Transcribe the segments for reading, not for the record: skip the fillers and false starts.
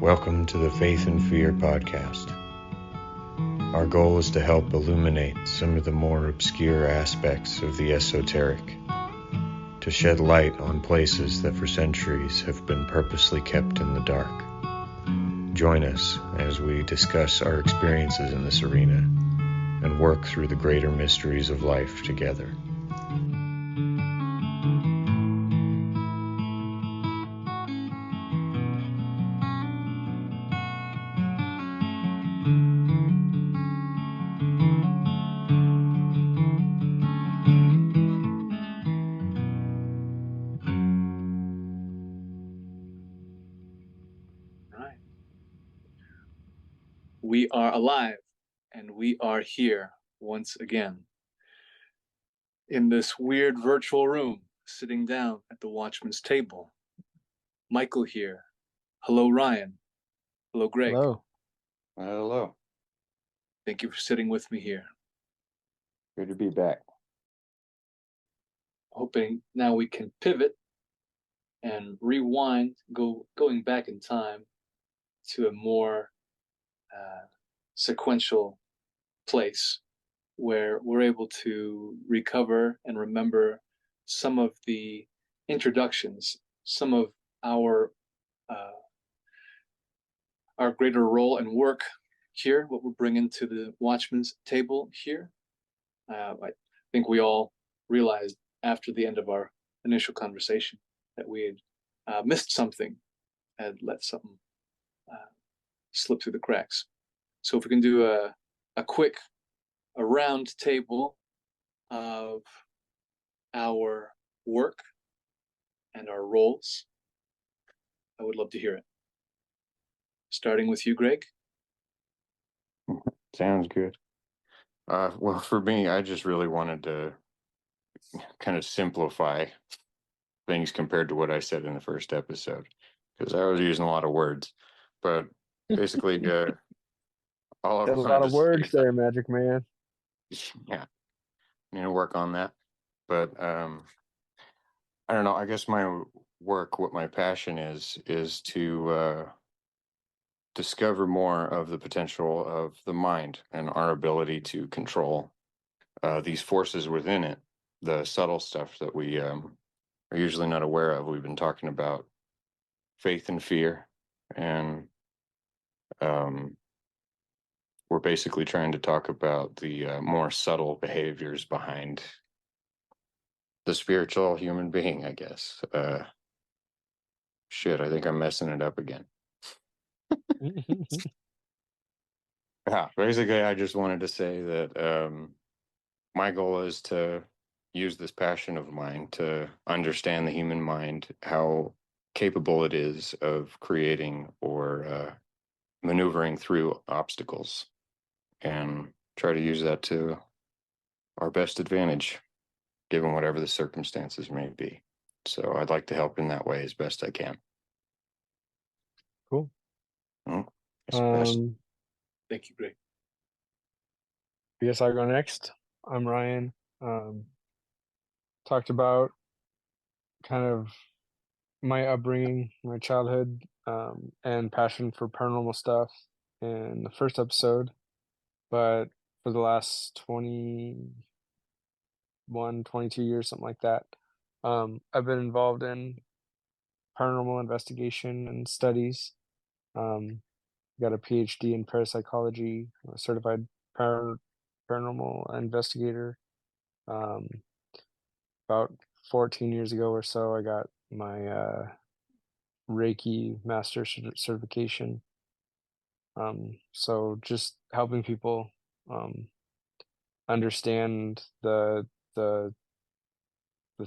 Welcome to the Faith and Fear podcast. Our goal is to help illuminate some of the more obscure aspects of the esoteric, to shed light on places that for centuries have been purposely kept in the dark. Join us as we discuss our experiences in this arena and work through the greater mysteries of life together. We are alive, and we are here once again in this weird virtual room, sitting down at the Watchman's table. Michael here. Hello, Ryan. Hello, Greg. Hello. Hello. Thank you for sitting with me here. Good to be back. Hoping now we can pivot and rewind, going back in time to a more sequential place where we're able to recover and remember some of the introductions, some of our greater role and work here, what we're bringing to the Watchman's table here. I think we all realized after the end of our initial conversation that we had missed something, had let something slip through the cracks. So if we can do a quick round table of our work and our roles, I would love to hear it. Starting with you, Greg. Sounds good. Well, for me, I just really wanted to kind of simplify things compared to what I said in the first episode, because I was using a lot of words. But basically, all There's a lot of words there, Magic Man. Yeah, need to work on that. But I don't know. I guess my work, what my passion is to discover more of the potential of the mind and our ability to control these forces within it, the subtle stuff that we are usually not aware of. We've been talking about faith and fear, and we're basically trying to talk about the more subtle behaviors behind the spiritual human being, I guess. Shit, I think I'm messing it up again. Yeah, basically, I just wanted to say that my goal is to use this passion of mine to understand the human mind, how capable it is of creating or maneuvering through obstacles, and try to use that to our best advantage, given whatever the circumstances may be. So I'd like to help in that way as best I can. Cool. Thank you, Greg. I guess I'll go next. I'm Ryan. Talked about kind of my upbringing, my childhood, and passion for paranormal stuff in the first episode. But for the last 21, 22 years, something like that, I've been involved in paranormal investigation and studies. Got a PhD in parapsychology, a certified paranormal investigator. About 14 years ago or so, I got my Reiki master certification. So just helping people understand the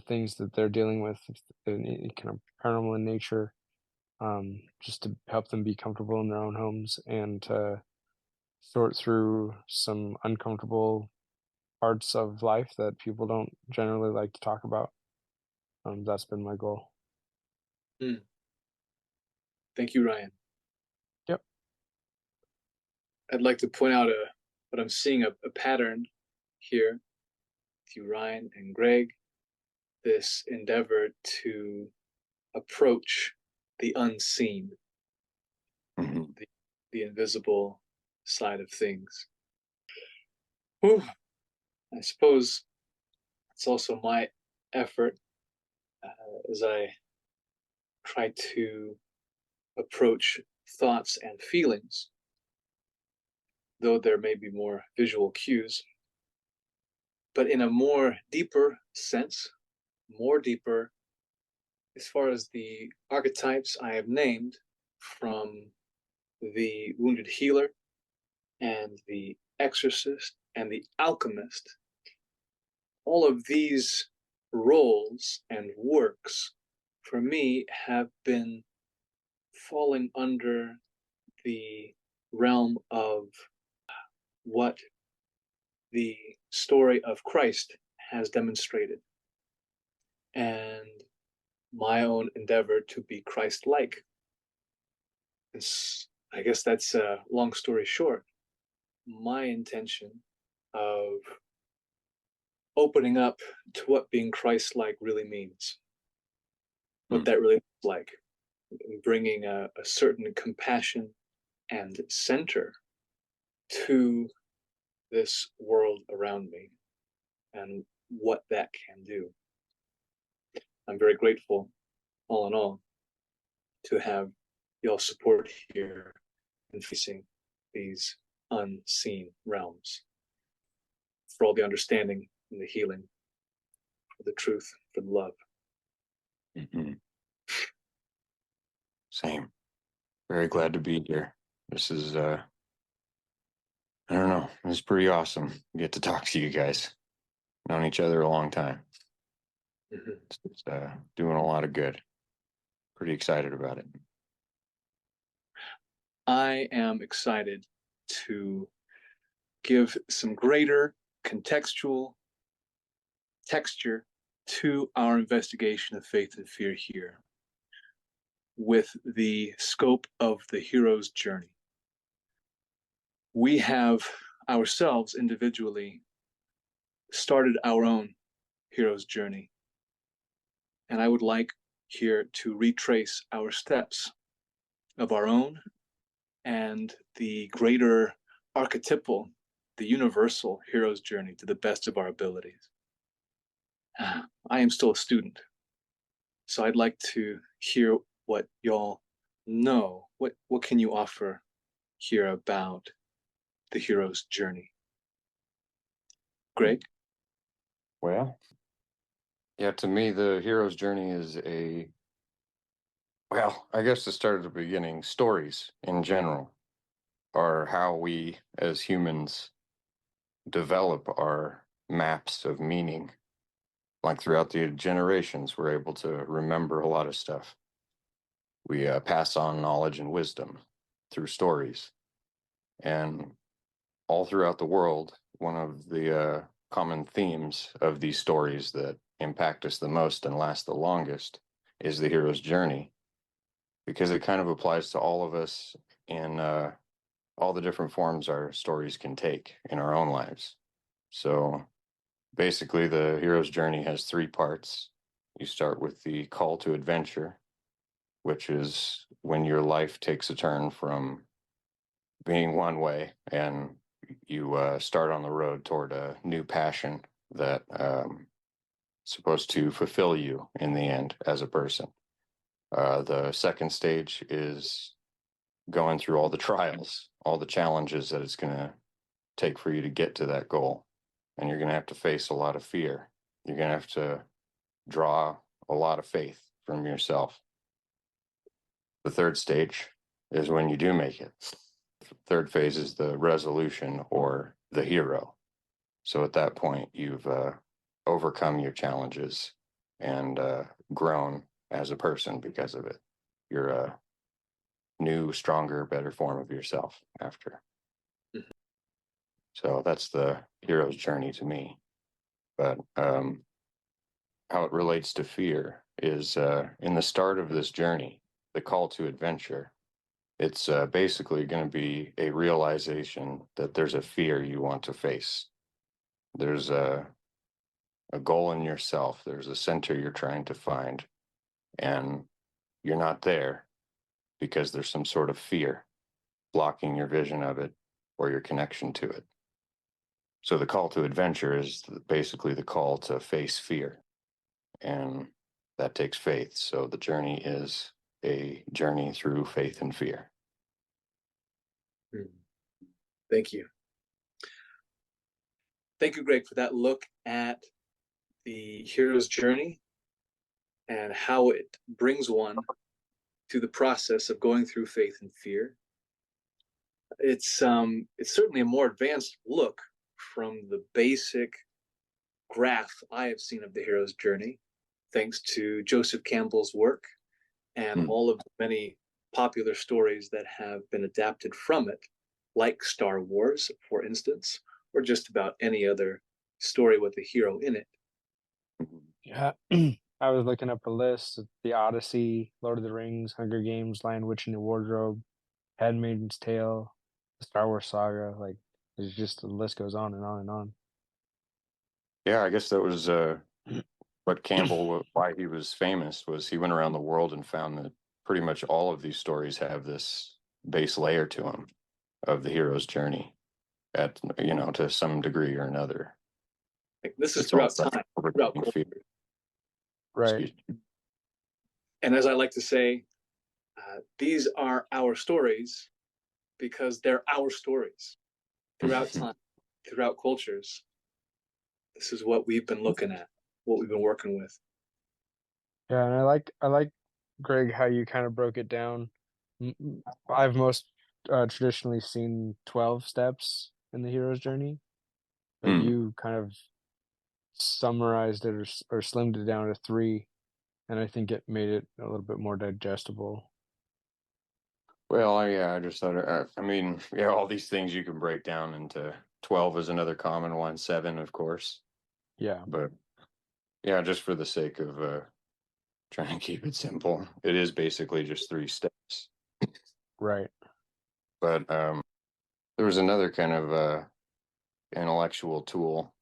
things that they're dealing with, in kind of paranormal in nature, just to help them be comfortable in their own homes and to sort through some uncomfortable parts of life that people don't generally like to talk about. That's been my goal. Thank you, Ryan. Yep. I'd like to point out what I'm seeing a pattern here with you, Ryan and Greg. This endeavor to approach the unseen. Mhm. the invisible side of things. Whew. I suppose it's also my effort as I try to approach thoughts and feelings, though there may be more visual cues, but in a more deeper sense, more deeper as far as the archetypes I have named, from the wounded healer and the exorcist and the alchemist. All of these roles and works for me have been falling under the realm of what the story of Christ has demonstrated, and my own endeavor to be Christ-like. I guess that's a long story short. My intention of opening up to what being Christ-like really means, what that really looks like, bringing a certain compassion and center to this world around me and what that can do. I'm very grateful, all in all, to have y'all support here in facing these unseen realms, for all the understanding and the healing, for the truth, for the love. Mhm. Same. Very glad to be here. This is I don't know, it's pretty awesome. Get to talk to you guys. Known each other a long time. Mhm. It's doing a lot of good. Pretty excited about it. I am excited to give some greater contextual texture to our investigation of faith and fear here, with the scope of the hero's journey. We have ourselves individually started our own hero's journey, and I would like here to retrace our steps of our own and the greater archetypal, the universal hero's journey to the best of our abilities. I am still a student, so I'd like to hear what y'all know. What can you offer here about the hero's journey? Greg? Well, yeah, to me, the hero's journey is well, I guess to start at the beginning, stories in general are how we as humans develop our maps of meaning. Like throughout the generations, we're able to remember a lot of stuff. We pass on knowledge and wisdom through stories. And all throughout the world, one of the common themes of these stories that impact us the most and last the longest is the hero's journey, because it kind of applies to all of us in all the different forms our stories can take in our own lives. So basically, the hero's journey has three parts. You start with the call to adventure, which is when your life takes a turn from being one way and you start on the road toward a new passion that supposed to fulfill you in the end as a person. The second stage is going through all the trials, all the challenges that it's going to take for you to get to that goal. And you're going to have to face a lot of fear. You're going to have to draw a lot of faith from yourself. The third stage is when you do make it. The third phase is the resolution or the hero. So at that point, you've overcome your challenges and grown as a person because of it. You're a new, stronger, better form of yourself after. Mhm. So that's the hero's journey to me. But how it relates to fear is in the start of this journey, the call to adventure. It's basically going to be a realization that there's a fear you want to face. There's a goal in yourself. There's a center you're trying to find, and you're not there because there's some sort of fear blocking your vision of it or your connection to it. So the call to adventure is basically the call to face fear. And that takes faith. So the journey is a journey through faith and fear. Thank you. Thank you, Greg, for that look at the hero's journey and how it brings one to the process of going through faith and fear. It's certainly a more advanced look from the basic graph I have seen of the hero's journey, thanks to Joseph Campbell's work and all of the many popular stories that have been adapted from it, like Star Wars, for instance, or just about any other story with a hero in it. Yeah. I was looking up a list of The Odyssey, Lord of the Rings, Hunger Games, Lion, Witch, and the Wardrobe, Handmaid's Tale, the Star Wars saga. Like, there's just the list goes on and on and on. Yeah, I guess that was what Campbell, why he was famous, was he went around the world and found that pretty much all of these stories have this base layer to them of the hero's journey at, to some degree or another. This is It's all throughout about time, overcoming throughout fear. culture. Right. Excuse me. And as I like to say, these are our stories because they're our stories throughout time, throughout cultures. This is what we've been looking at, what we've been working with. Yeah, and I like Greg how you kind of broke it down. I've most traditionally seen 12 steps in the hero's journey, but you kind of summarized it or slimmed it down to 3, and I think it made it a little bit more digestible. Well, I just thought, all these things you can break down into 12 is another common one, 7, of course. Yeah. But yeah, just for the sake of trying to keep it simple, it is basically just 3 steps. Right. But there was another kind of intellectual tool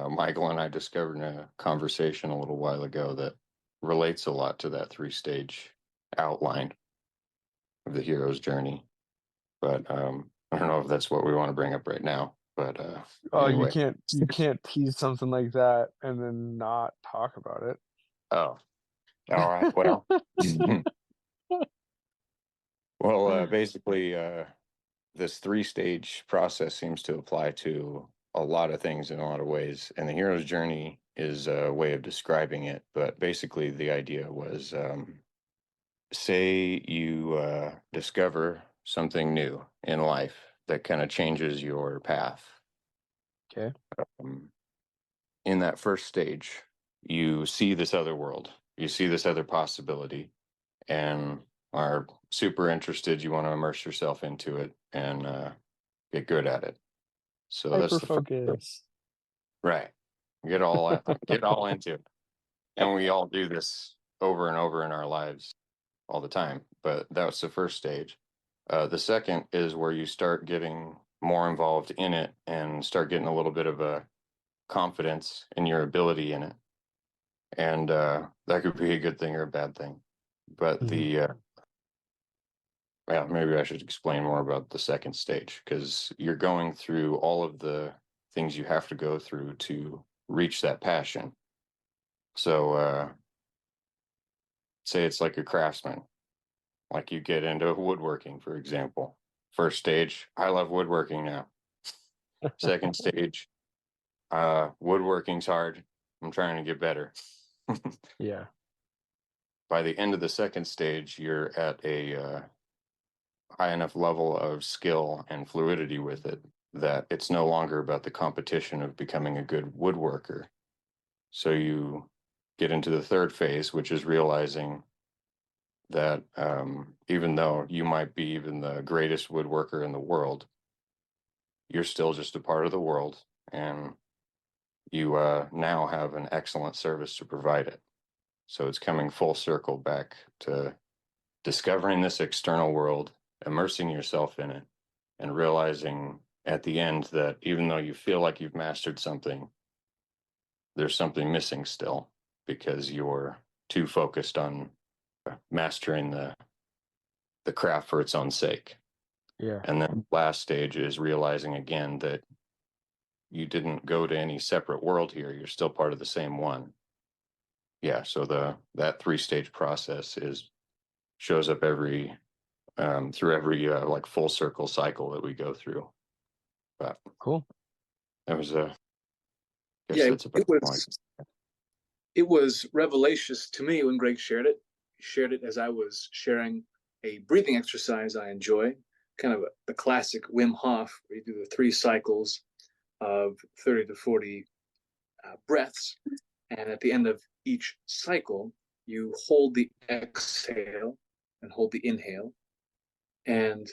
Michael and I discovered in a conversation a little while ago that relates a lot to that 3-stage outline of the hero's journey. But I don't know if that's what we want to bring up right now. But Oh, anyway. you can't tease something like that and then not talk about it. Oh, all right. Well, basically, this 3-stage process seems to apply to a lot of things in a lot of ways, and the hero's journey is a way of describing it. But basically, the idea was, say you discover something new in life that kind of changes your path. Okay. In that first stage, you see this other world, you see this other possibility, and are super interested. You want to immerse yourself into it and get good at it. So that's the Hyper-focus. right. Get all into it, and we all do this over and over in our lives all the time. But that's the first stage. The second is where you start getting more involved in it and start getting a little bit of a confidence in your ability in it, and that could be a good thing or a bad thing. But maybe I should explain more about the second stage, because you're going through all of the things you have to go through to reach that passion. So say it's like a craftsman, like you get into woodworking, for example. First stage, I love woodworking now. Second stage, woodworking's hard. I'm trying to get better. Yeah. By the end of the second stage, you're at a high enough level of skill and fluidity with it that it's no longer about the competition of becoming a good woodworker. So you get into the third phase, which is realizing that even though you might be even the greatest woodworker in the world, you're still just a part of the world, and you now have an excellent service to provide it. So it's coming full circle back to discovering this external world, immersing yourself in it, and realizing at the end that even though you feel like you've mastered something, there's something missing still, because you're too focused on mastering the craft for its own sake. Yeah. And then last stage is realizing again that you didn't go to any separate world here. You're still part of the same one. Yeah. So that 3-stage process shows up through every like full circle cycle that we go through. But Cool. that was guess Yeah, that's about it was revelations to me when Greg shared it. He shared it as I was sharing a breathing exercise I enjoy, kind of the classic Wim Hof, where you do the 3 cycles of 30 to 40 breaths. And at the end of each cycle, you hold the exhale and hold the inhale. And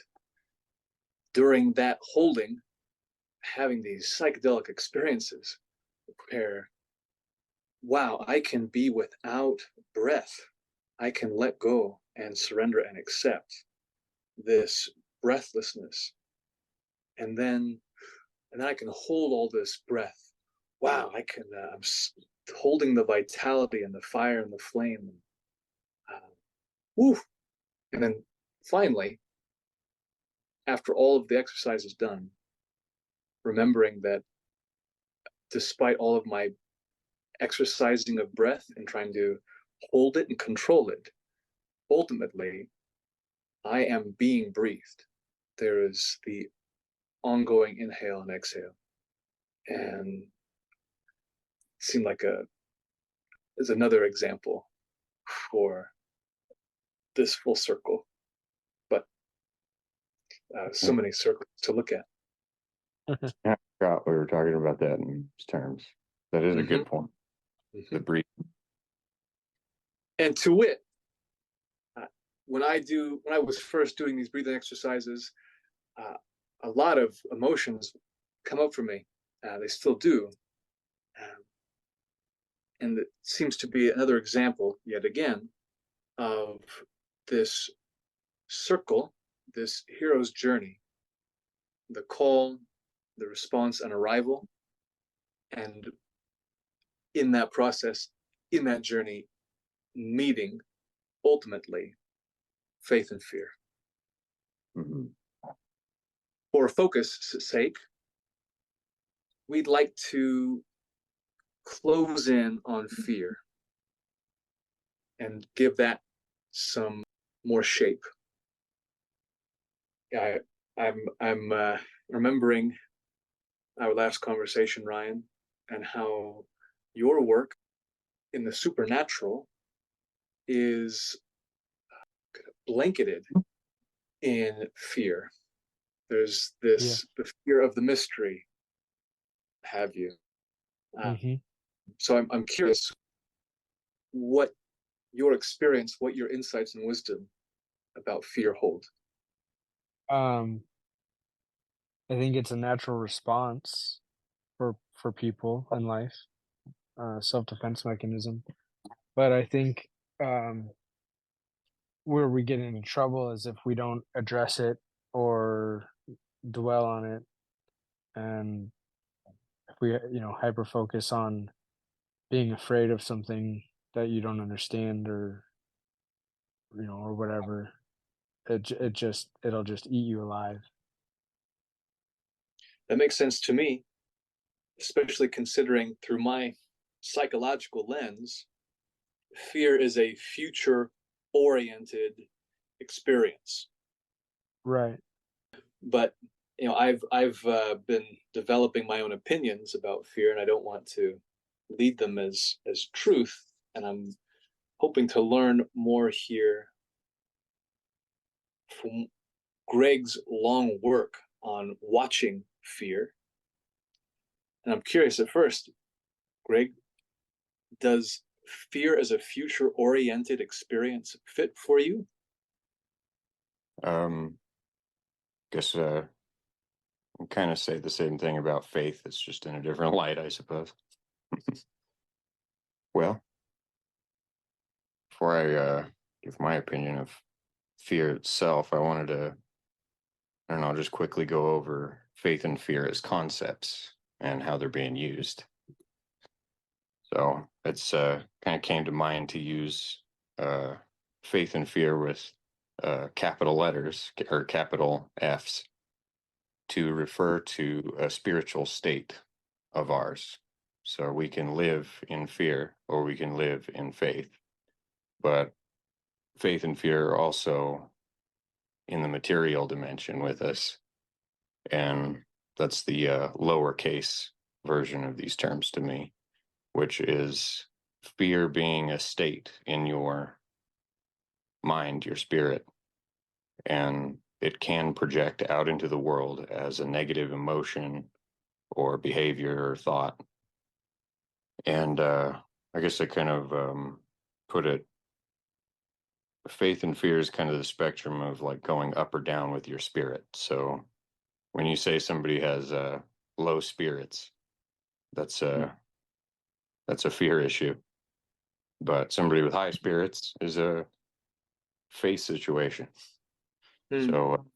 during that holding, having these psychedelic experiences, where, wow, I can be without breath. I can let go and surrender and accept this breathlessness. And then I can hold all this breath. Wow, I'm holding the vitality and the fire and the flame. Woo. And then finally, after all of the exercise is done, remembering that despite all of my exercising of breath and trying to hold it and control it, ultimately, I am being breathed. There is the ongoing inhale and exhale. And it seemed like is another example for this full circle, but so many circles to look at. I forgot we were talking about that in these terms. That is a good point. The breathe. And to wit, when I was first doing these breathing exercises, a lot of emotions come up for me. They still do. And it seems to be another example, yet again, of this circle, this hero's journey, the call, the response, and arrival. And in that process, in that journey, meeting ultimately faith and fear. Mm-hmm. For focus' sake, we'd like to close in on fear and give that some more shape. I'm remembering our last conversation, Ryan, and how your work in the supernatural is blanketed in fear. There's this the fear of the mystery, have you? So I'm curious what your experience, what your insights and wisdom about fear hold. I think it's a natural response for people in life, self-defense mechanism. But I think where we get into trouble is if we don't address it or dwell on it, and if we hyper focus on being afraid of something that you don't understand, or or whatever, it'll just eat you alive. That makes sense to me, especially considering through my psychological lens, fear is a future oriented experience. Right. But I've been developing my own opinions about fear, and I don't want to lead them as truth. And I'm hoping to learn more here from Greg's long work on watching fear. And I'm curious at first, Greg, does fear as a future oriented experience fit for you? Guess I kind of say the same thing about faith. It's just in a different light, I suppose. Well, before I give my opinion of fear itself, I wanted to, I don't know, just quickly go over faith and fear as concepts and how they're being used. So it's kind of came to mind to use faith and fear with capital letters or capital F's to refer to a spiritual state of ours. So we can live in fear or we can live in faith. But faith and fear are also in the material dimension with us. And that's the lowercase version of these terms to me, which is fear being a state in your mind, your spirit, and it can project out into the world as a negative emotion or behavior or thought. And I guess I kind of put it, faith and fear is kind of the spectrum of like going up or down with your spirit. So when you say somebody has low spirits, that's a fear issue. But somebody with high spirits is a faith situation. So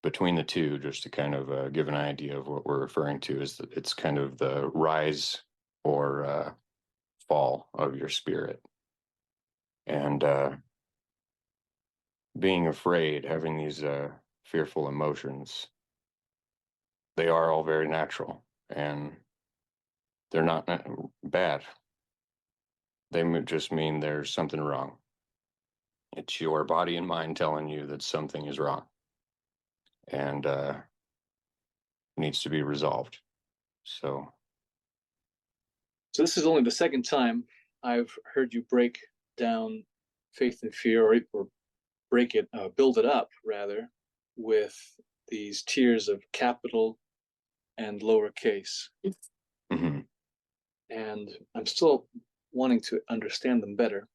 between the two, just to kind of give an idea of what we're referring to, is that it's kind of the rise or fall of your spirit. And being afraid, having these fearful emotions, they are all very natural and they're not bad. They just mean there's something wrong. It's your body and mind telling you that something is wrong and needs to be resolved. So this is only the second time I've heard you break down faith and fear, or break it, build it up rather, with these tiers of capital and lowercase. mm-hmm. And I'm still wanting to understand them better.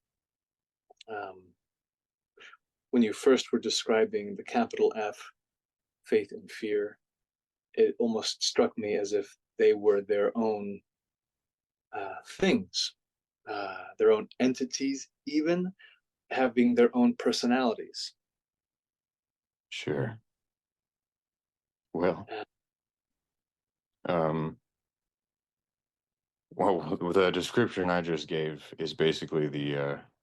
When you first were describing the capital F, faith and fear, it almost struck me as if they were their own things, their own entities, even having their own personalities. Sure. Well, well, the description I just gave is basically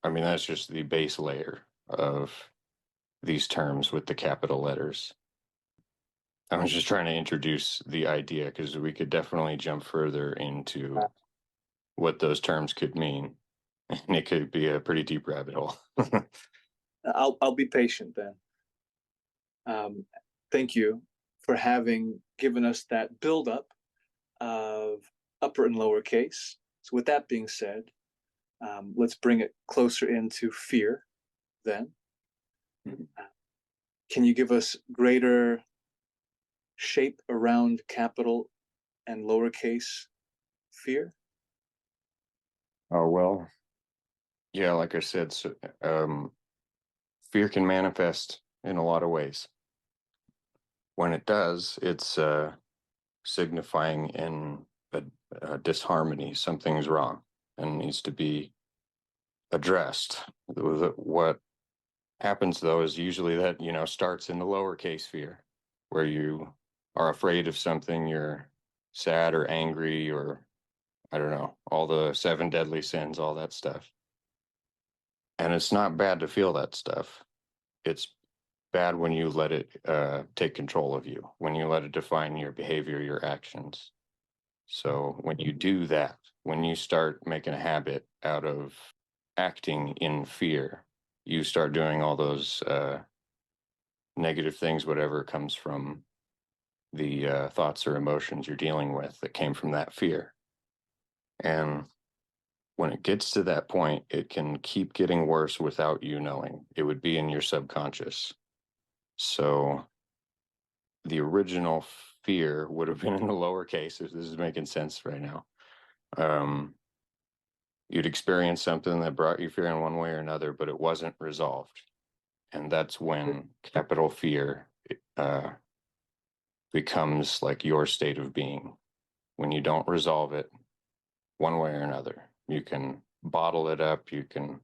that's just the base layer of these terms with the capital letters. I was just trying to introduce the idea because we could definitely jump further into what those terms could mean, and it could be a pretty deep rabbit hole. I'll be patient then. Thank you for having given us that buildup of upper and lower case. So with that being said, let's bring it closer into fear then. Can you give us greater shape around capital and lowercase fear? Oh, well, yeah, like I said, so, fear can manifest in a lot of ways. When it does, it's signifying in a disharmony. Something's wrong and needs to be addressed. What happens though is usually that, starts in the lowercase fear, where you are afraid of something, you're sad or angry, or I don't know, all the 7 deadly sins, all that stuff. And it's not bad to feel that stuff. It's bad when you let it take control of you, when you let it define your behavior, your actions. So when you do that, when you start making a habit out of acting in fear, you start doing all those negative things, whatever comes from the thoughts or emotions you're dealing with that came from that fear. And when it gets to that point, it can keep getting worse without you knowing. It would be in your subconscious. So the original fear would have been in the lowercase, if this is making sense right now. You'd experience something that brought you fear in one way or another, but it wasn't resolved. And that's when capital fear becomes like your state of being. When you don't resolve it one way or another, you can bottle it up, you can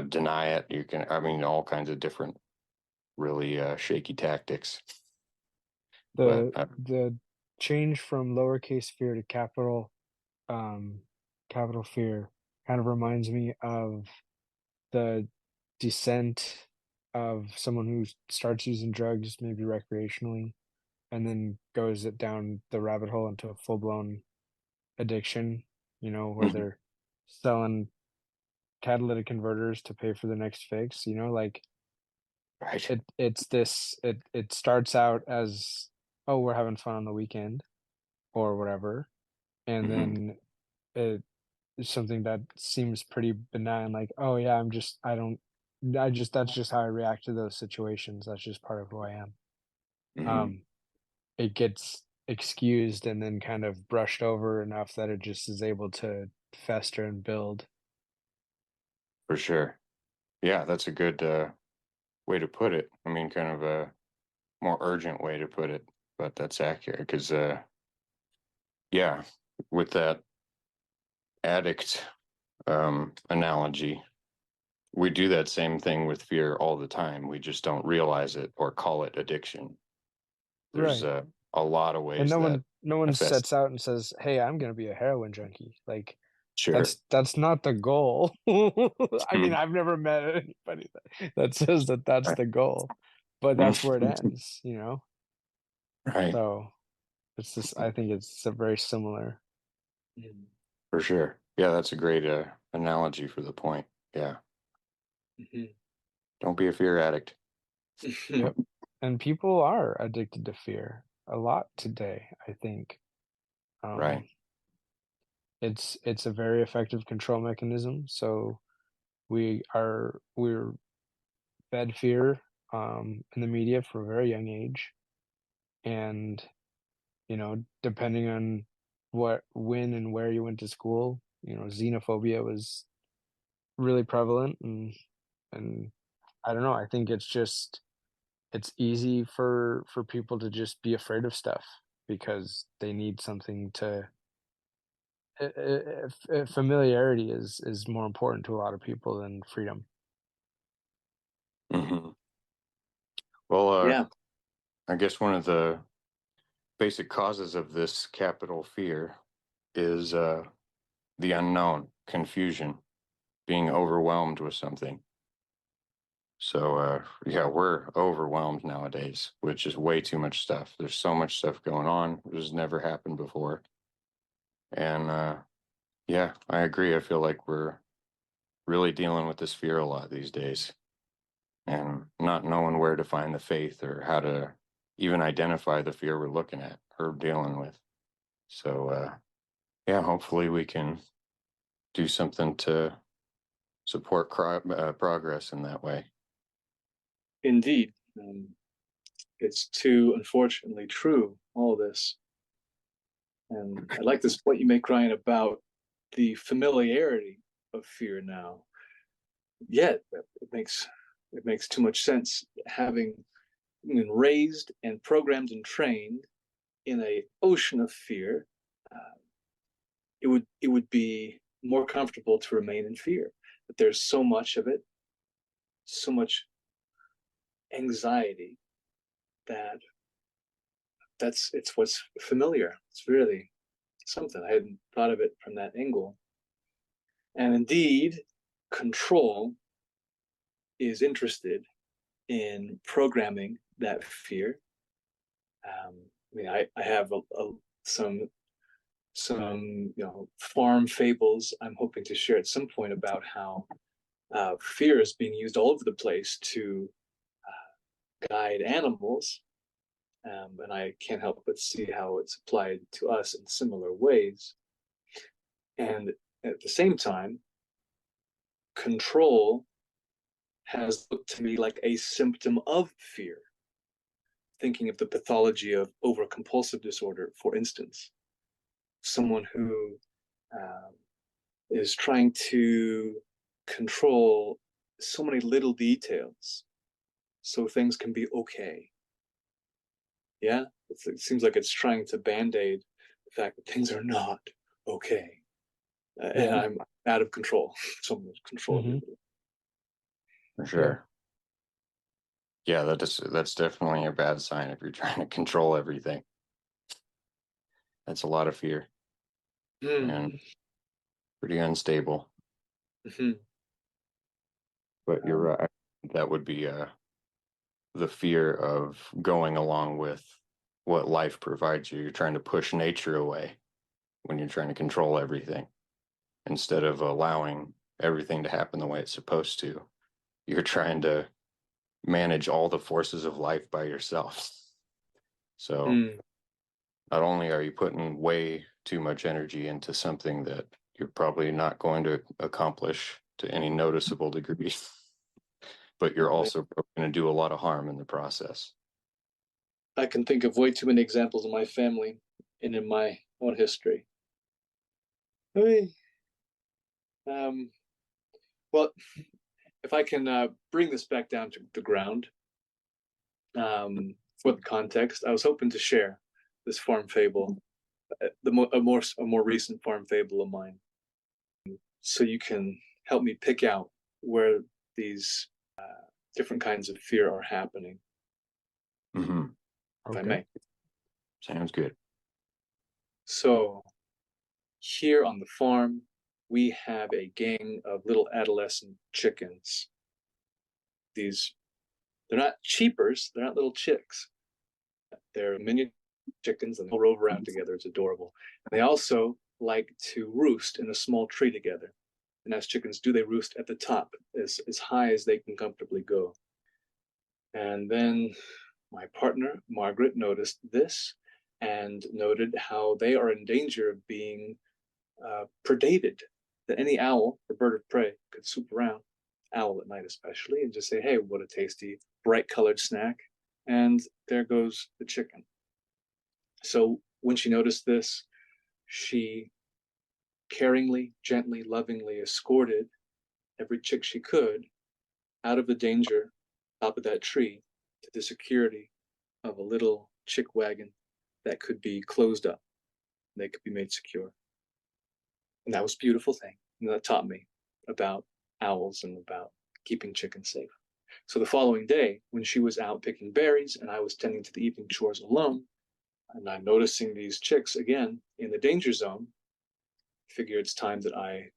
deny it, all kinds of different really shaky tactics. The change from lowercase fear to capital fear kind of reminds me of the descent of someone who starts using drugs, maybe recreationally, and then goes it down the rabbit hole into a full blown addiction, where Mhm. they're selling catalytic converters to pay for the next fix, like Right. it starts out as, oh, we're having fun on the weekend or whatever, and Hmm. then it is something that seems pretty benign, like, oh yeah, that's just how I react to those situations. That's just part of who I am. Hmm. Um, it gets excused and then kind of brushed over enough that it just is able to fester and build. For sure. Yeah, that's a good way to put it. I mean, kind of a more urgent way to put it, but that's accurate because, yeah, with that addict analogy, we do that same thing with fear all the time. We just don't realize it or call it addiction. There's Right. a lot of And ways no that one no one affects. sets out and says, "Hey, I'm gonna be a heroin junkie." Like, Sure. that's not the goal. I mean, Mm. I've never met anybody that says that that's Right. the goal, but that's where it ends. Right. So, it's just I think it's very similar. Mhm. For sure. Yeah, that's a great analogy for the point. Yeah. Mhm. Don't be a fear addict. Yep. And people are addicted to fear a lot today, I think. Right. Um, it's a very effective control mechanism, so we're fed fear, in the media from a very young age, and, depending on when and where you went to school, xenophobia was really prevalent, and I don't know, I think it's easy for people to just be afraid of stuff because they need something to familiarity is more important to a lot of people than freedom. Hmm. Well, Yeah. I guess one of the basic causes of this capital fear is the unknown, confusion, being overwhelmed with something. So, yeah, we're overwhelmed nowadays, which is way too much stuff. There's so much stuff going on. This has never happened before. And yeah, I agree. I feel like we're really dealing with this fear a lot these days and not knowing where to find the faith or how to even identify the fear we're looking at or dealing with. So, yeah, hopefully we can do something to support progress in that way. Indeed. It's too unfortunately true, all this. And I like this point you make, Ryan, about the familiarity of fear now. Yet it makes too much sense having been raised and programmed and trained in a ocean of fear. Uh, it would be more comfortable to remain in fear. But there's so much of it, so much anxiety that it's what's familiar. It's really something. I hadn't thought of it from that angle. And indeed, control is interested in programming that fear. I mean, I have some farm fables I'm hoping to share at some point about how fear is being used all over the place to guide animals, and I can't help but see how it's applied to us in similar ways. And at the same time, control has looked to me like a symptom of fear. Thinking of the pathology of overcompulsive disorder, for instance, someone who um, is trying to control so many little details so things can be okay. Yeah, it seems like it's trying to band-aid the fact that things are not okay, and Yeah. I'm out of control. Someone control Hmm. everybody. For Yeah. sure. Yeah, that's definitely a bad sign if you're trying to control everything. That's a lot of fear and Mm-hmm. pretty unstable. But you're right. That would be the fear of going along with what life provides you. You're trying to push nature away when you're trying to control everything instead of allowing everything to happen the way it's supposed to. You're trying to manage all the forces of life by yourself. So not only are you putting way too much energy into something that you're probably not going to accomplish to any noticeable degree, but you're also going to do a lot of harm in the process. I can think of way too many examples in my family and in my own history. Well, if I can bring this back down to the ground, for the context, I was hoping to share this farm fable, a more recent farm fable of mine, so you can help me pick out where these different kinds of fear are happening, if I may. Sounds good. So here on the farm, we have a gang of little adolescent chickens. They're not cheapers, they're not little chicks. They're miniature chickens, and they'll rove around together. It's adorable. And they also like to roost in a small tree together. And as chickens do, they roost at the top, as high as they can comfortably go. And then my partner, Margaret, noticed this and noted how they are in danger of being predated, that any owl or bird of prey could swoop around, owl at night especially, and just say, hey, what a tasty, bright colored snack. And there goes the chicken. So when she noticed this, she caringly, gently, lovingly escorted every chick she could out of the danger, top of that tree, to the security of a little chick wagon that could be closed up. They could be made secure. And that was a beautiful thing. And that taught me about owls and about keeping chickens safe. So the following day, when she was out picking berries and I was tending to the evening chores alone, and I'm noticing these chicks again in the danger zone, I figure it's time that I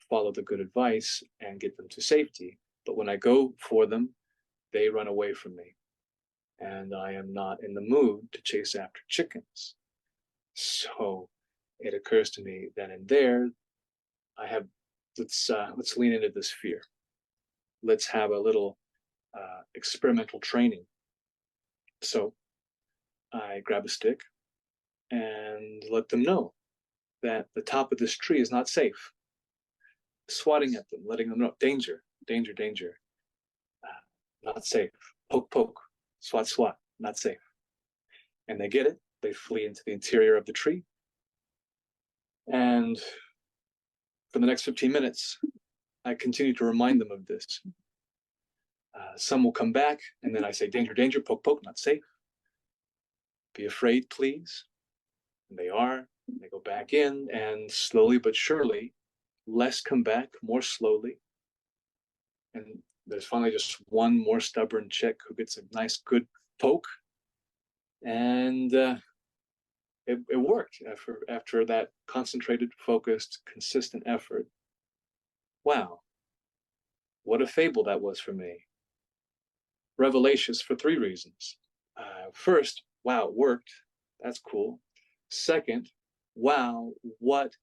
follow the good advice and get them to safety. But when I go for them, they run away from me. And I am not in the mood to chase after chickens. So it occurs to me that in there, let's lean into this fear. Let's have a little experimental training. So I grab a stick and let them know that the top of this tree is not safe. Swatting at them, letting them know, danger, danger, danger, not safe. Poke, poke, swat, swat, not safe. And they get it. They flee into the interior of the tree. And for the next 15 minutes, I continue to remind them of this. Some will come back, and then I say, danger, danger, poke, poke, not safe. Be afraid, please. And they are. They go back in, and slowly but surely, less come back, more slowly. And there's finally just one more stubborn chick who gets a nice, good poke. And it worked after that concentrated, focused, consistent effort. Wow, what a fable that was for me. Revelations for 3 reasons. First, wow, it worked. That's cool. Second, wow, what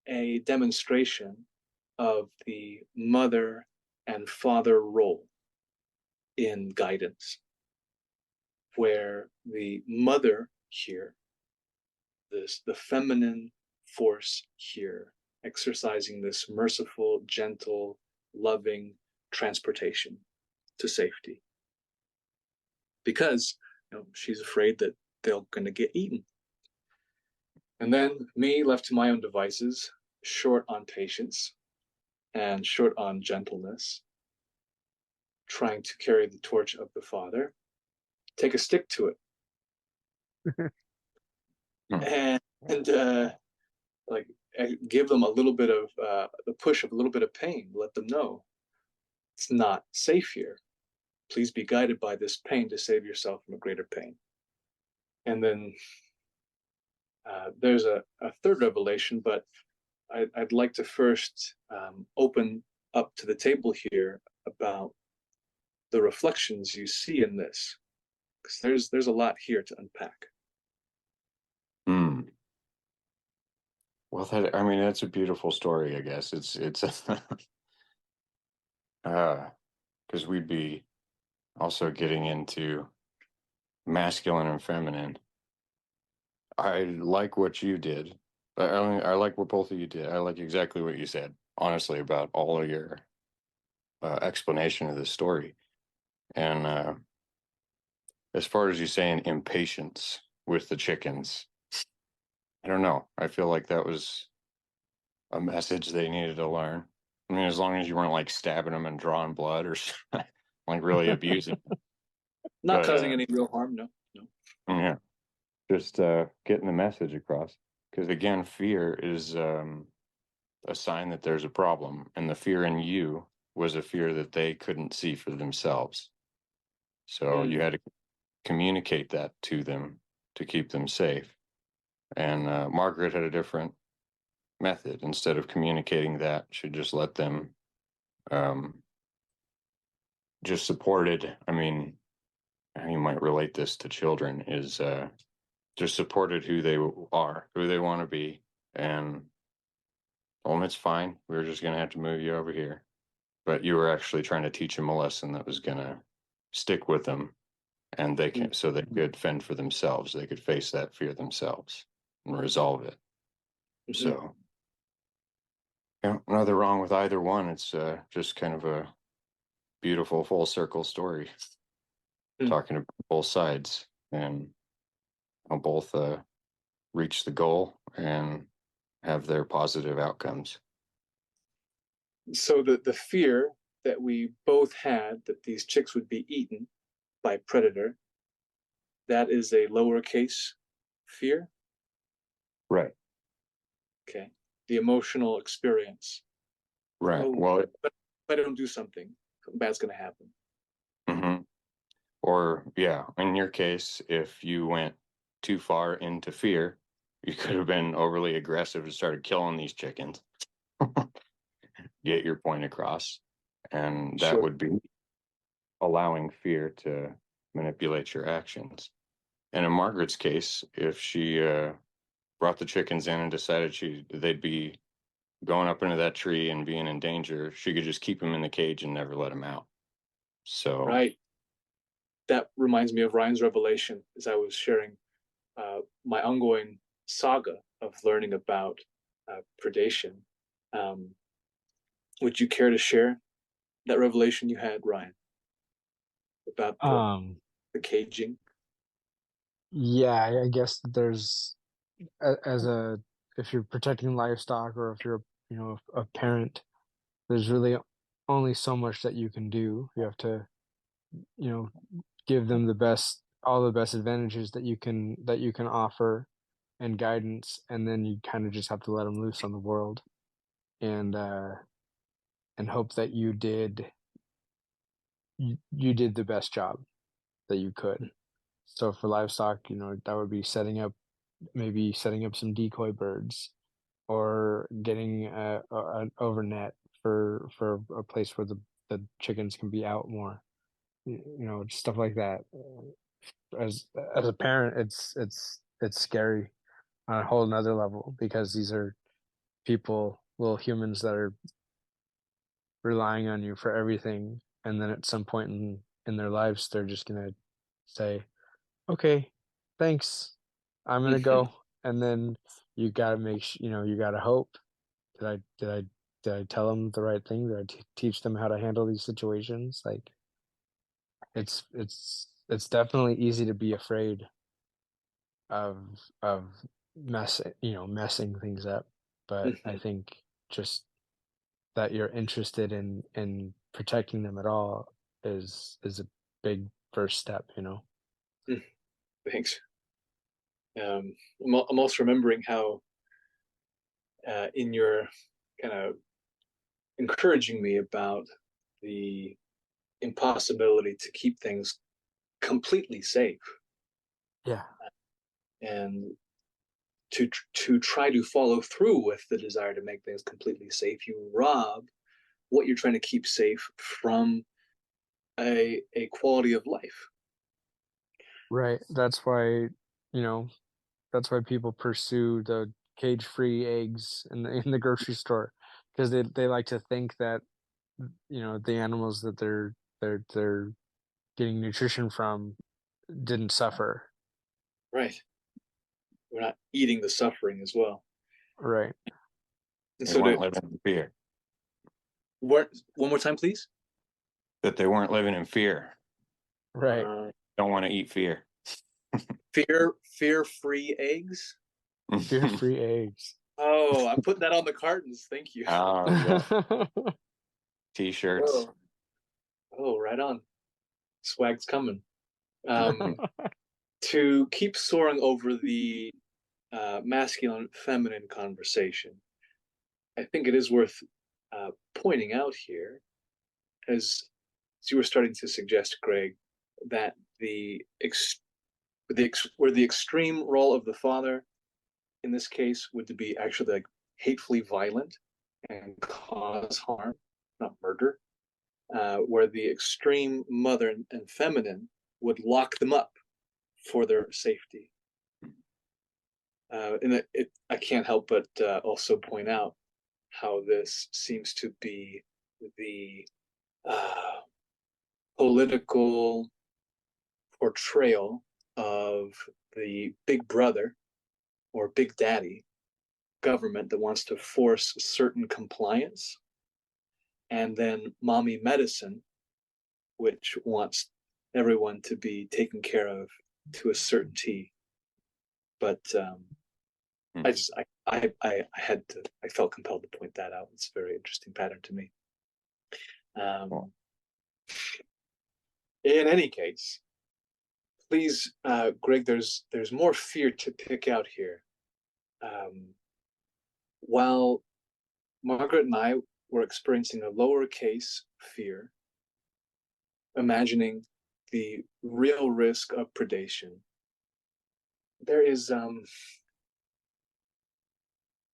a demonstration of the mother and father role in guidance, where the mother here, the feminine force here, exercising this merciful, gentle, loving transportation to safety. Because she's afraid that they're going to get eaten. And then me, left to my own devices, short on patience and short on gentleness, trying to carry the torch of the father, take a stick to it. and like give them a little bit of the push of a little bit of pain, let them know it's not safe here. Please be guided by this pain to save yourself from a greater pain. And then there's a third revelation, but I'd like to first open up to the table here about the reflections you see in this, because there's a lot here to unpack. Hmm. Well, that, I mean, that's a beautiful story, I guess. It's because we'd be also getting into masculine and feminine. I like what you did. I like what both of you did. I like exactly what you said, honestly, about all of your explanation of this story. And as far as you saying impatience with the chickens, I don't know. I feel like that was a message they needed to learn. I mean, as long as you weren't like stabbing them and drawing blood or like really abusing them. Not But causing any real harm, no, no. yeah, just getting the message across. Because again, fear is a sign that there's a problem, and the fear in you was a fear that they couldn't see for themselves. So you had to communicate that to them to keep them safe. And Margaret had a different method. Instead of communicating that, she just let them um, just supported. I mean, how you might relate this to children is just supported who they are, who they want to be, and told them it's fine. We're just going to have to move you over here. But you were actually trying to teach them a lesson that was going to stick with them, and they can, so they could fend for themselves. They could face that fear themselves and resolve it. So, nothing wrong with either one. It's just kind of a beautiful full circle story, talking about both sides and how both reach the goal and have their positive outcomes. So the fear that we both had that these chicks would be eaten by predator, that is a lowercase fear. Right. Okay. The emotional experience. Right. Oh, Well, but if I don't do something, something bad's going to happen. mm-hmm. Or yeah, in your case, if you went too far into fear, you could have been overly aggressive and started killing these chickens. Get your point across, and that Sure. would be allowing fear to manipulate your actions. And in Margaret's case, if she brought the chickens in and decided they'd be going up into that tree and being in danger, she could just keep them in the cage and never let them out. So Right. That reminds me of Ryan's revelation as I was sharing my ongoing saga of learning about predation. Um, would you care to share that revelation you had, Ryan, about the caging? Yeah, I guess there's as a if you're protecting livestock or if you're a parent, there's really only so much that you can do. You have to you know give them all the best advantages that you can offer and guidance, and then you kind of just have to let them loose on the world and hope that you did the best job that you could. So for livestock, that would be maybe setting up some decoy birds or getting an overnet for a place where the chickens can be out more. Stuff like that. As a parent, it's scary on a whole nother level because these are people, little humans that are relying on you for everything, and then at some point in their lives, they're just gonna say, "Okay, thanks, I'm gonna go," and then you gotta you gotta hope. Did I tell them the right thing? Did I teach them how to handle these situations? Like, it's definitely easy to be afraid of messing things up, but I think just that you're interested in protecting them at all is a big first step. Thanks. I'm also remembering how in your kind of encouraging me about the impossibility to keep things completely safe Yeah. and to try to follow through with the desire to make things completely safe, you rob what you're trying to keep safe from a quality of life. Right. That's why, you know, that's why people pursue the cage-free eggs in the grocery store, because they like to think that, you know, the animals that they're getting nutrition from didn't suffer. Right. We're not eating the suffering as well. Right. And They so weren't to living in fear. one more time, please. That they weren't living in fear. Right. Don't want to eat fear. Fear-free eggs. Fear-free eggs. Oh, I'm putting that on the cartons. Thank you. Oh, yeah. T-shirts. Oh, right on. Swag's coming. To keep soaring over the masculine feminine conversation, I think it is worth pointing out here, as you were starting to suggest, Greg, that where the extreme role of the father in this case would be actually like hatefully violent and cause harm, not murder, where the extreme mother and feminine would lock them up for their safety. And I can't help but also point out how this seems to be the political portrayal of the big brother or big daddy government that wants to force certain compliance, and then mommy medicine, which wants everyone to be taken care of to a certainty. But I had to, I felt compelled to point that out. It's a very interesting pattern to me. In any case, please, Greg, there's more fear to pick out here. While Margaret and I were experiencing a lowercase fear, imagining the real risk of predation, there is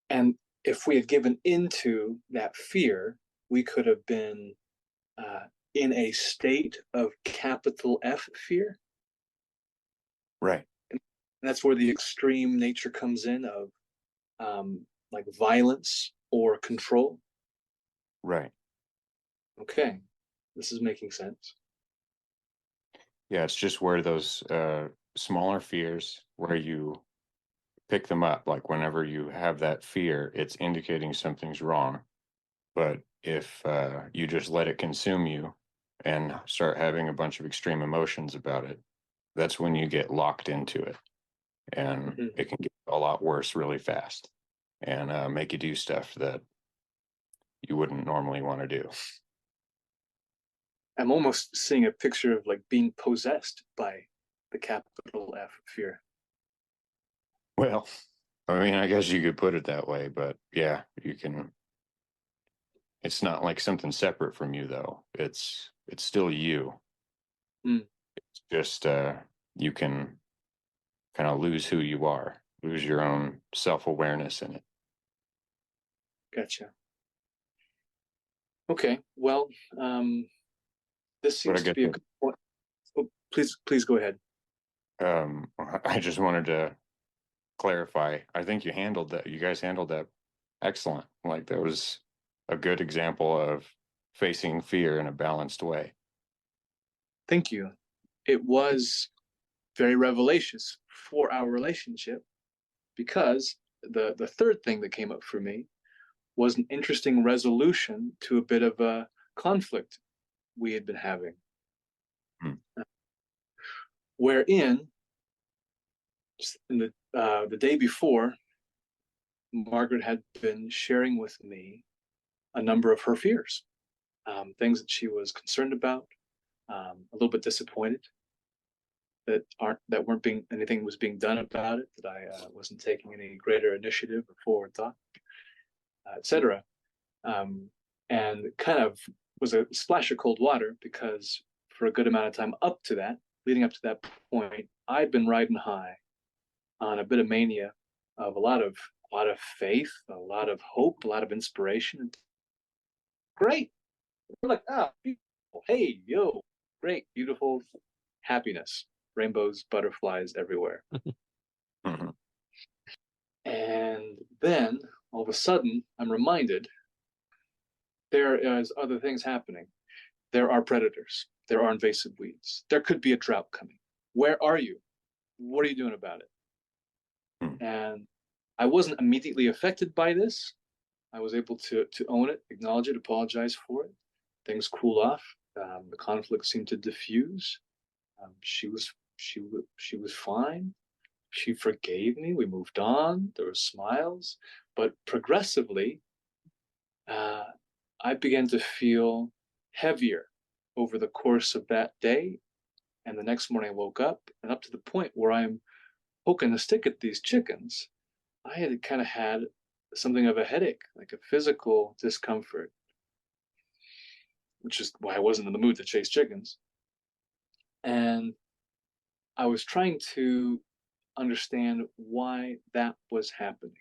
and if we had given into that fear, we could have been in a state of capital F fear. Right. And that's where the extreme nature comes in of like violence or control. Right. Okay, this is making sense. Yeah, it's just where those smaller fears, where you pick them up, like whenever you have that fear, it's indicating something's wrong. But if you just let it consume you and start having a bunch of extreme emotions about it, that's when you get locked into it. And it can get a lot worse really fast and make you do stuff that you wouldn't normally want to do. I'm almost seeing a picture of like being possessed by the capital F fear. Well, I mean, I guess you could put it that way, but yeah, you can. It's not like something separate from you, though. It's still you. It's just you can kind of lose who you are, lose your own self-awareness in it. Gotcha. Okay, well, this seems to be a good point. Oh, please go ahead. I just wanted to clarify. I think you guys handled that excellent. Like that was a good example of facing fear in a balanced way. Thank you. It was very revelations for our relationship, because the third thing that came up for me was an interesting resolution to a bit of a conflict we had been having. Wherein, in the day before, Margaret had been sharing with me a number of her fears, things that she was concerned about, a little bit disappointed that weren't being anything was being done about it, that I wasn't taking any greater initiative or forward thought, etc. And kind of was a splash of cold water, because for a good amount of time up to that, leading up to that point, I'd been riding high on a bit of mania of a lot of faith, a lot of hope, a lot of inspiration. Great. We're like, beautiful. Hey, yo, great, beautiful, happiness, rainbows, butterflies everywhere. Mhm. And then all of a sudden, I'm reminded there is other things happening. There are predators. There are invasive weeds. There could be a drought coming. Where are you? What are you doing about it? Hmm. And I wasn't immediately affected by this. I was able to own it, acknowledge it, apologize for it. Things cool off. The conflict seemed to diffuse. She was fine. She forgave me. We moved on. There were smiles, but progressively, uh, I began to feel heavier over the course of that day. And the next morning, I woke up, and up to the point where I'm poking a stick at these chickens, I had kind of had something of a headache, like a physical discomfort, which is why I wasn't in the mood to chase chickens. And I was trying to understand why that was happening.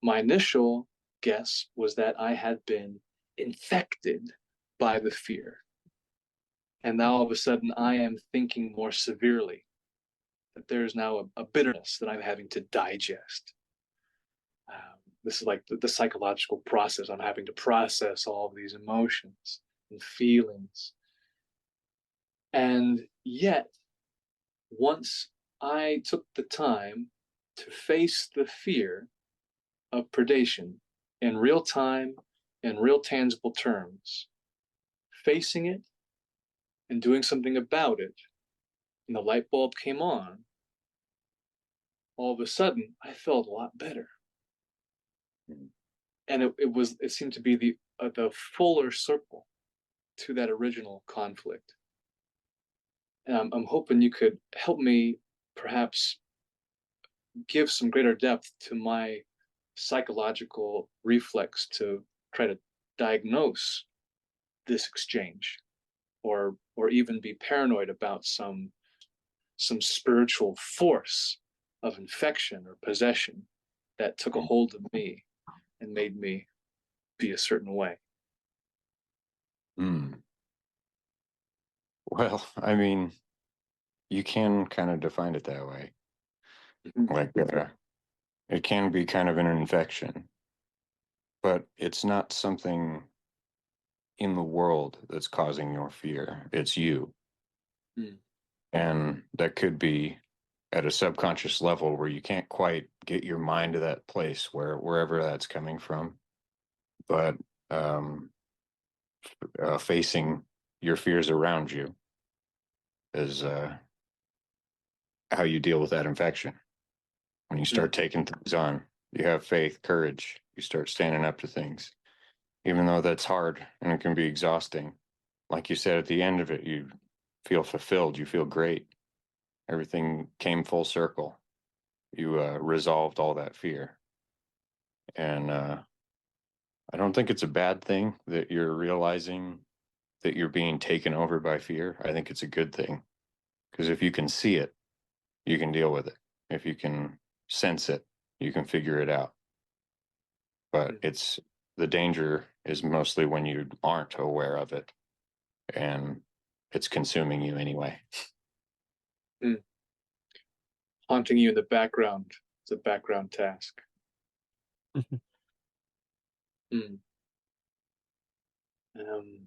My initial guess was that I had been infected by the fear. And now all of a sudden, I am thinking more severely that there's now a bitterness that I'm having to digest. This is like the psychological process. I'm having to process all of these emotions and feelings. And yet, once I took the time to face the fear of predation in real time, in real tangible terms, facing it and doing something about it, and the light bulb came on, all of a sudden I felt a lot better. And it seemed to be the fuller circle to that original conflict. And I'm hoping you could help me perhaps give some greater depth to my psychological reflex to try to diagnose this exchange, or even be paranoid about some spiritual force of infection or possession that took a hold of me and made me be a certain way. Mm. Well, I mean, you can kind of define it that way. Mhm. Like, it can be kind of an infection, but it's not something in the world that's causing your fear. It's you. Mm. And that could be at a subconscious level where you can't quite get your mind to that place where wherever that's coming from. But um, facing your fears around you is how you deal with that infection. When you start taking things on, you have faith, courage, you start standing up to things, even though that's hard and it can be exhausting. Like you said, at the end of it, you feel fulfilled, you feel great. Everything came full circle. You resolved all that fear. And I don't think it's a bad thing that you're realizing that you're being taken over by fear. I think it's a good thing because if you can see it, you can deal with it. If you can sense it, you can figure it out. But it's the danger is mostly when you aren't aware of it and it's consuming you anyway. Mm. Haunting you in the background. It's a background task. Mm. Um,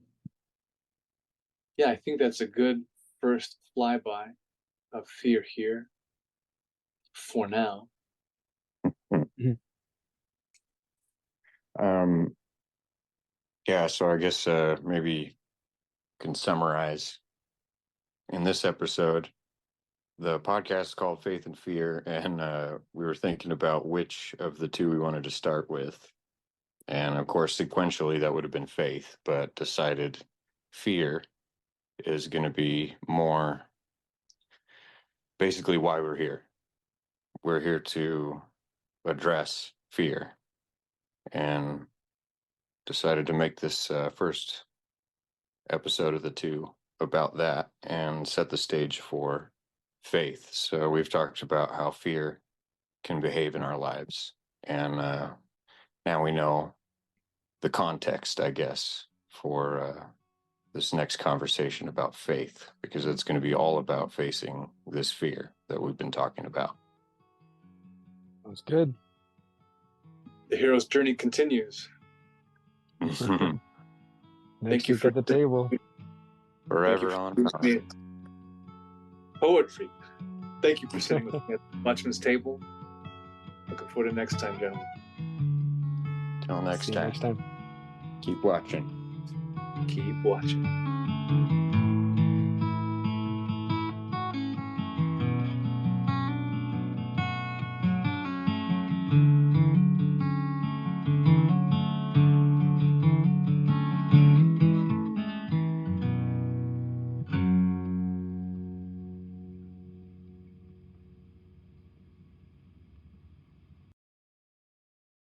yeah, I think that's a good first flyby of fear here for now. Um, yeah, so I guess maybe can summarize in this episode. The podcast is called Faith and Fear, and we were thinking about which of the two we wanted to start with. And of course, sequentially, that would have been faith, but decided fear is going to be more basically why we're here. We're here to address fear and decided to make this first episode of the two about that and set the stage for faith. So we've talked about how fear can behave in our lives. And now we know the context, I guess, for this next conversation about faith, because it's going to be all about facing this fear that we've been talking about. Sounds good. The hero's journey continues. Next you week for- at the table. Forever for on. listening. Poetry. Thank you for sitting with me at the Watchman's table. Looking forward to next time, gentlemen. Till next See you time. next time. Keep watching. Keep watching.